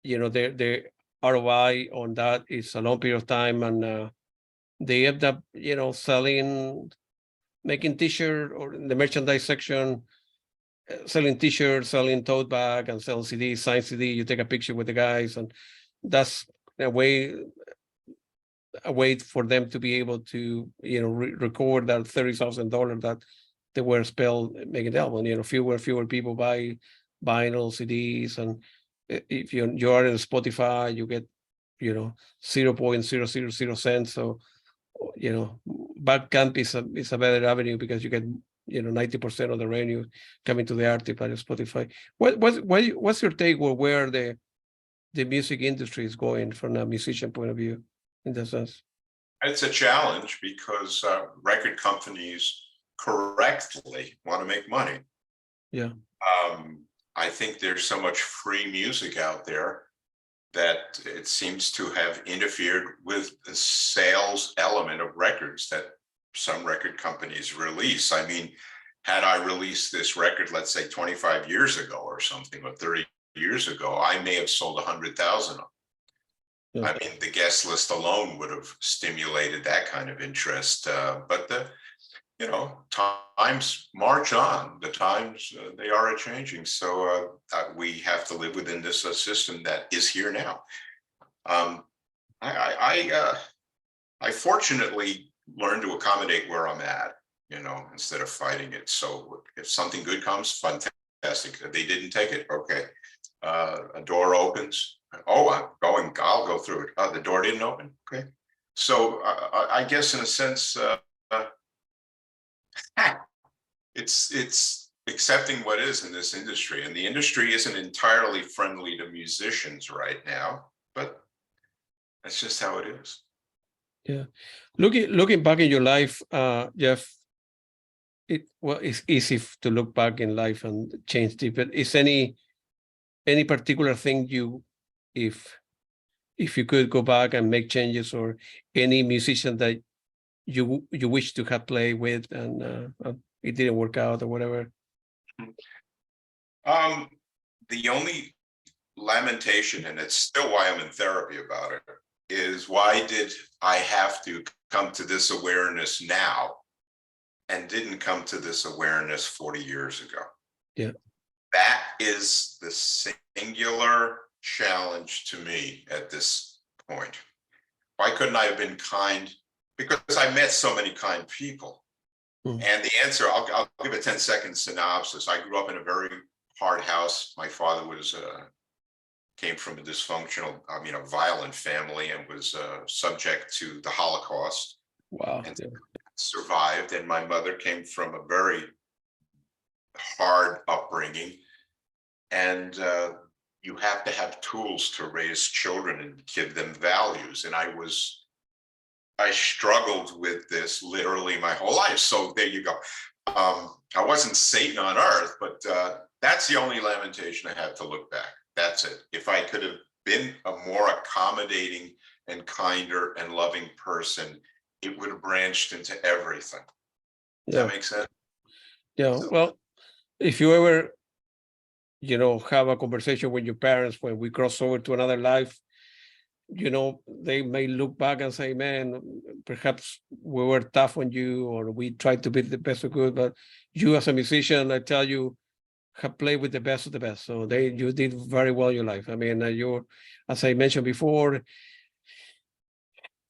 their ROI on that is a long period of time, and they end up, making t-shirt, or in the merchandise section, selling t-shirts, selling tote bag, and selling CDs, signed CD. You take a picture with the guys, and that's a way for them to be able to, record that $30,000 that they were spent making the album. Fewer people buy vinyl CDs, and if you are in Spotify, you get 0.000 cents. So Bandcamp is a better avenue because you get 90% of the revenue coming to the artist by Spotify. What's your take on where the music industry is going from a musician point of view in that sense? It's a challenge because record companies correctly want to make money. Yeah. I think there's so much free music out there that it seems to have interfered with the sales element of records that some record companies release. I mean, had I released this record, let's say 25 years ago or something, or 30 years ago, I may have sold 100,000. Yeah. I mean, the guest list alone would have stimulated that kind of interest. But times march on. The times they are changing. So we have to live within this system that is here now. I fortunately learned to accommodate where I'm at, instead of fighting it. So if something good comes, fantastic. If they didn't take it, okay. A door opens. Oh, I'll go through it. The door didn't open. Okay. So I guess in a sense, it's accepting what is in this industry, and the industry isn't entirely friendly to musicians right now, but that's just how it is. Yeah. Looking back in your life, Jeff, it's easy to look back in life and change it, but is any particular thing if you could go back and make changes, or any musician that you wish to have played with and it didn't work out or whatever? The only lamentation, and it's still why I'm in therapy about it, is why did I have to come to this awareness now and didn't come to this awareness 40 years ago? Yeah. That is the singular challenge to me at this point. Why couldn't I have been kind? Because I met so many kind people. And the answer, I'll give a 10-second synopsis. I grew up in a very hard house. My father came from a dysfunctional, a violent family, and was subject to the Holocaust. Wow. And survived. And my mother came from a very hard upbringing. And you have to have tools to raise children and give them values. And I struggled with this literally my whole life. So there you go. I wasn't Satan on earth, but that's the only lamentation I have to look back. That's it. If I could have been a more accommodating and kinder and loving person, it would have branched into everything. Does that make sense? Yeah. So, well, if you ever, have a conversation with your parents when we cross over to another life, they may look back and say, man, perhaps we were tough on you, or we tried to be the best we could, but you as a musician, I tell you, have played with the best of the best. So you did very well in your life. I mean, you're, as I mentioned before, if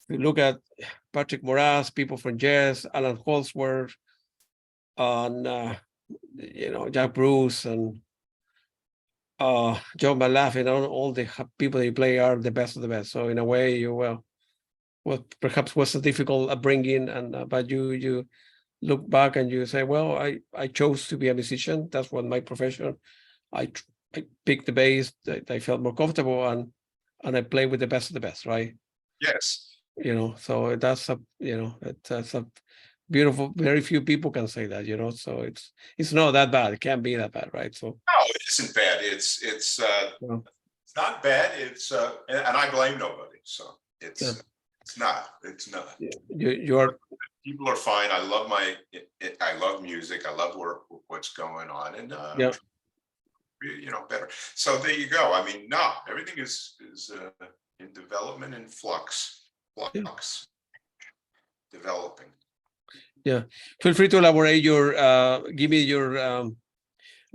you look at Patrick Moraz, people from jazz, Allan Holdsworth, and Jack Bruce and John McLaughlin, all the people that you play are the best of the best. So in a way, you perhaps was a difficult upbringing, and but you look back and you say, well, I chose to be a musician. That's what my profession. I picked the bass that I felt more comfortable, and I play with the best of the best, right? Yes. So that's a beautiful. Very few people can say that, So it's not that bad. It can't be that bad, right? So no, it isn't bad. It's not bad. It's and I blame nobody. So it's not. Yeah. You're people are fine. I love I love music. I love what's going on, and better. So there you go. I mean, no, everything is in development and flux, developing. Yeah. Feel free to elaborate give me your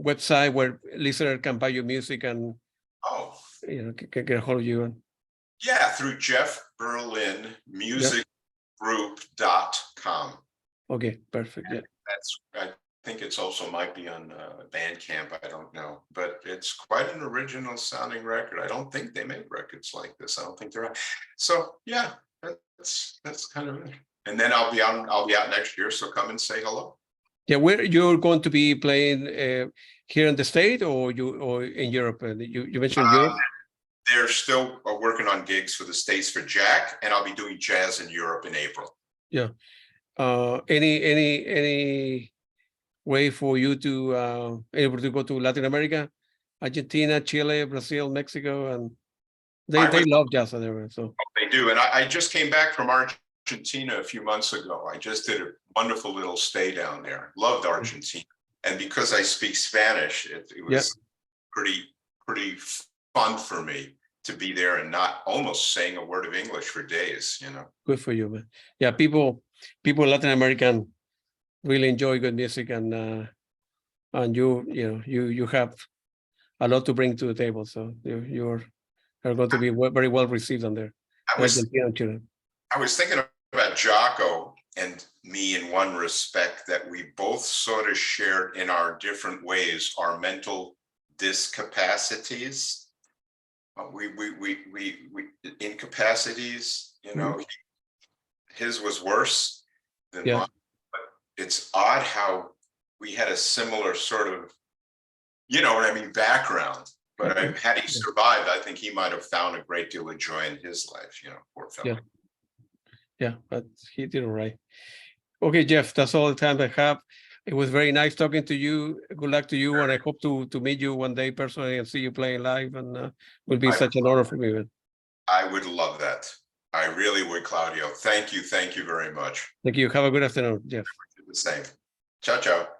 website where listener can buy your music and can get a hold of you. Yeah, through jeffberlinmusicgroup.com. Okay, perfect. Yeah. I think it's also might be on Bandcamp. I don't know, but it's quite an original sounding record. I don't think they make records like this. I don't think they're out. So yeah, that's kind of it. And then I'll be out next year. So come and say hello. Yeah, where you're going to be playing here in the state or in Europe? You mentioned Europe. They're still working on gigs for the States for Jack, and I'll be doing jazz in Europe in April. Yeah. Any way for you to able to go to Latin America, Argentina, Chile, Brazil, Mexico, and they love jazz there. So they do, and I just came back from Argentina a few months ago. I just did a wonderful little stay down there. Loved Argentina, and because I speak Spanish, it was pretty fun for me to be there and not almost saying a word of English for days. Good for you, man. Yeah, people in Latin American really enjoy good music, and you have a lot to bring to the table. So you're going to be very well received on there. I was thinking about Jaco and me in one respect, that we both sort of shared in our different ways our mental discapacities. We incapacities, his was worse than mine, but it's odd how we had a similar sort of, background. But had he survived, I think he might have found a great deal of joy in his life, poor fellow. Yeah, but he did all right. Okay, Jeff, that's all the time I have. It was very nice talking to you. Good luck to you, and I hope to meet you one day personally and see you playing live, and will be such an honor for me. Man. I would love that. I really would, Claudio. Thank you very much. Thank you. Have a good afternoon, Jeff. The same. Ciao, ciao.